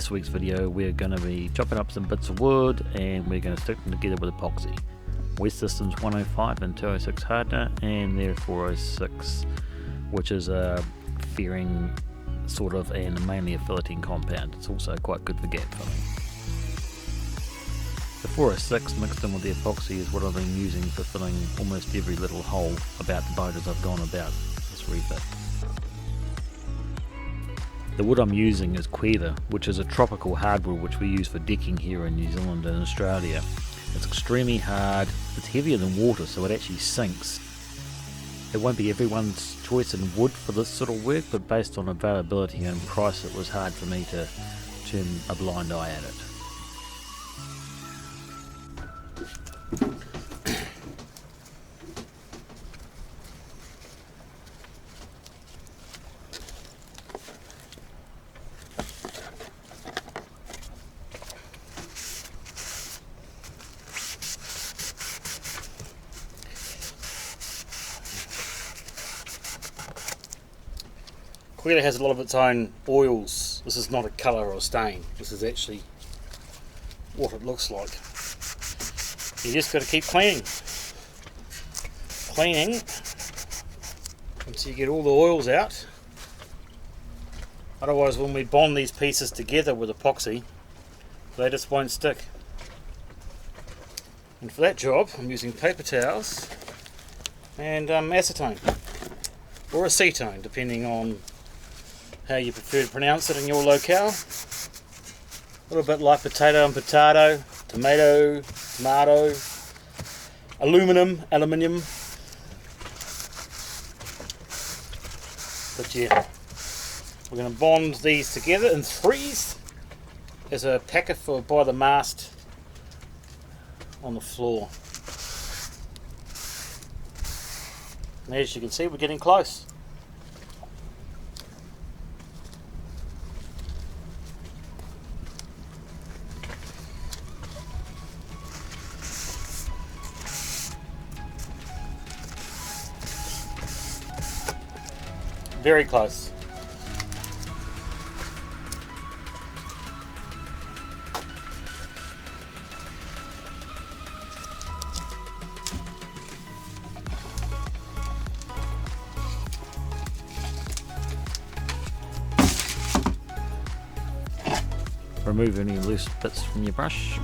this week's video we're going to be chopping up some bits of wood and we're going to stick them together with epoxy. West Systems 105 and 206 hardener, and they're 406, which is a fairing sort of and mainly a filleting compound. It's also quite good for gap filling. The 406 mixed in with the epoxy is what I've been using for filling almost every little hole about the boat as I've gone about this refit. The wood I'm using is Quever, which is a tropical hardwood which we use for decking here in New Zealand and Australia. It's extremely hard, it's heavier than water, so it actually sinks. It won't be everyone's choice in wood for this sort of work, but based on availability and price it was hard for me to turn a blind eye at it. Quever has a lot of its own oils. This is not a colour or a stain. This is actually what it looks like. You just got to keep cleaning until you get all the oils out. Otherwise, when we bond these pieces together with epoxy, they just won't stick. And for that job, I'm using paper towels and acetone or acetone, depending on how you prefer to pronounce it in your locale. A little bit like potato and potato, tomato, aluminium. But yeah, we're going to bond these together in threes as a packet for by the mast on the floor. And as you can see, we're getting close. Very close. Remove any loose bits from your brush.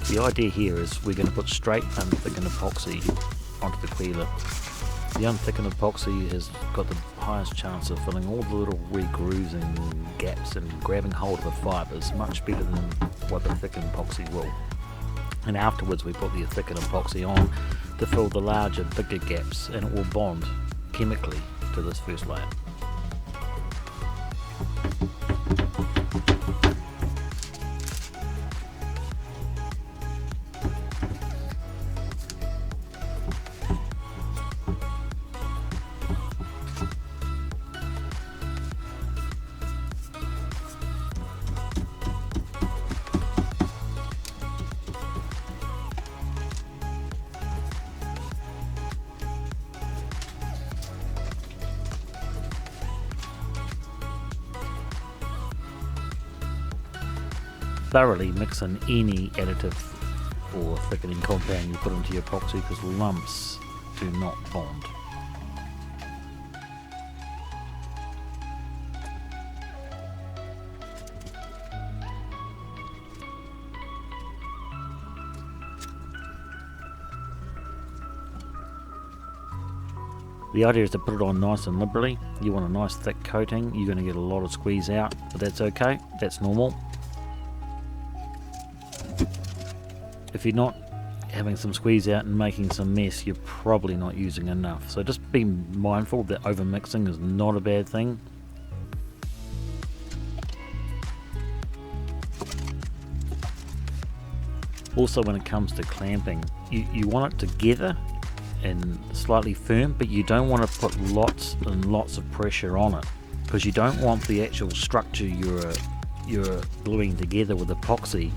The idea here is we're going to put straight unthickened epoxy onto the Quever. The unthickened epoxy has got the highest chance of filling all the little wee grooves and gaps and grabbing hold of the fibres much better than what the thickened epoxy will. And afterwards we put the thickened epoxy on to fill the larger, bigger gaps, and it will bond chemically to this first layer. Thoroughly mix in any additive or thickening compound you put into your epoxy, because lumps do not bond. The idea is to put it on nice and liberally. You want a nice thick coating, you're going to get a lot of squeeze out, but that's okay, that's normal. If you're not having some squeeze out and making some mess, you're probably not using enough. So just be mindful that over mixing is not a bad thing. Also, when it comes to clamping, you want it together and slightly firm, but you don't want to put lots and lots of pressure on it, because you don't want the actual structure you're gluing together with epoxy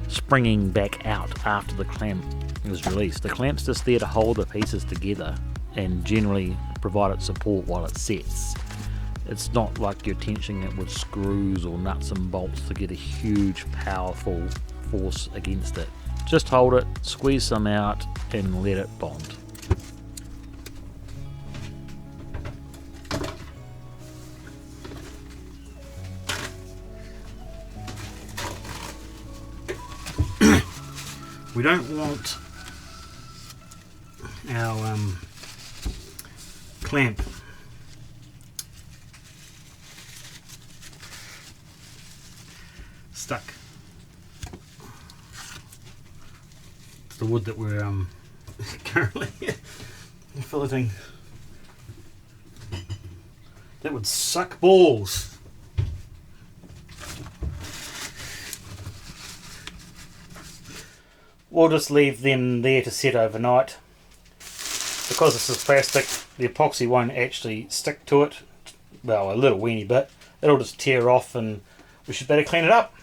springing back out after the clamp is released. The clamp's just there to hold the pieces together and generally provide it support while it sets. It's not like you're tensioning it with screws or nuts and bolts to get a huge powerful force against it. Just hold it, squeeze some out and let it bond. We don't want our clamp stuck to the wood that we're currently filleting. That would suck balls. We'll just leave them there to set overnight. Because this is plastic, the epoxy won't actually stick to it. Well, a little weeny bit. It'll just tear off and we should better clean it up.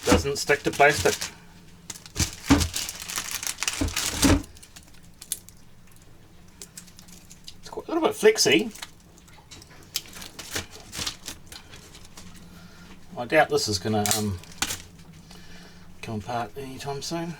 Doesn't stick to plastic. It's quite a little bit flexy. I doubt this is going to come apart anytime soon.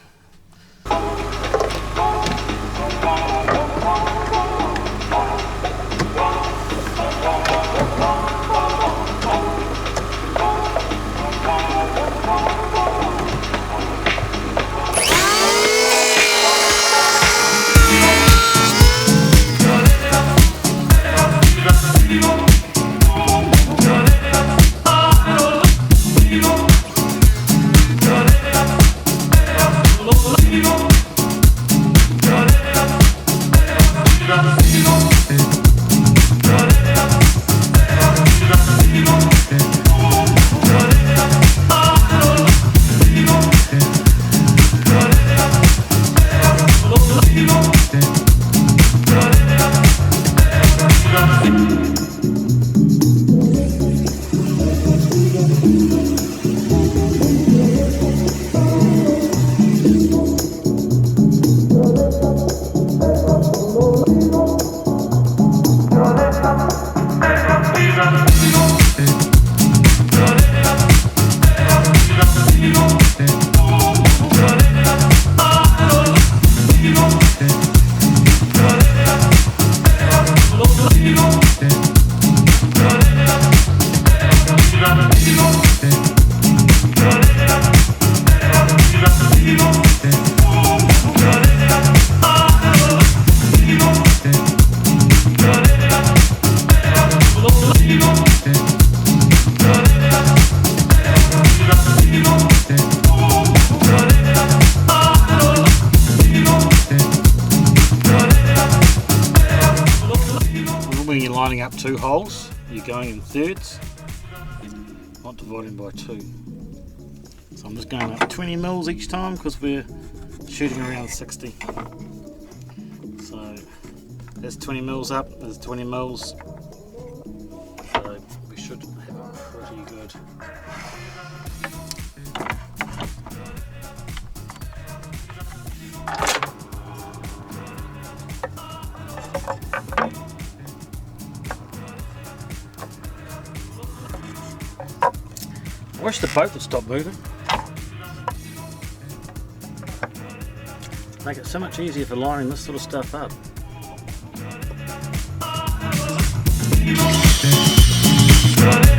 When you're lining up two holes, you're going in thirds, not dividing by two. So I'm just going up 20 mils each time because we're shooting around 60. So that's 20 mils up, there's 20 mils. So we should have it pretty good. I wish the boat would stop moving. Make it so much easier for lining this sort of stuff up. But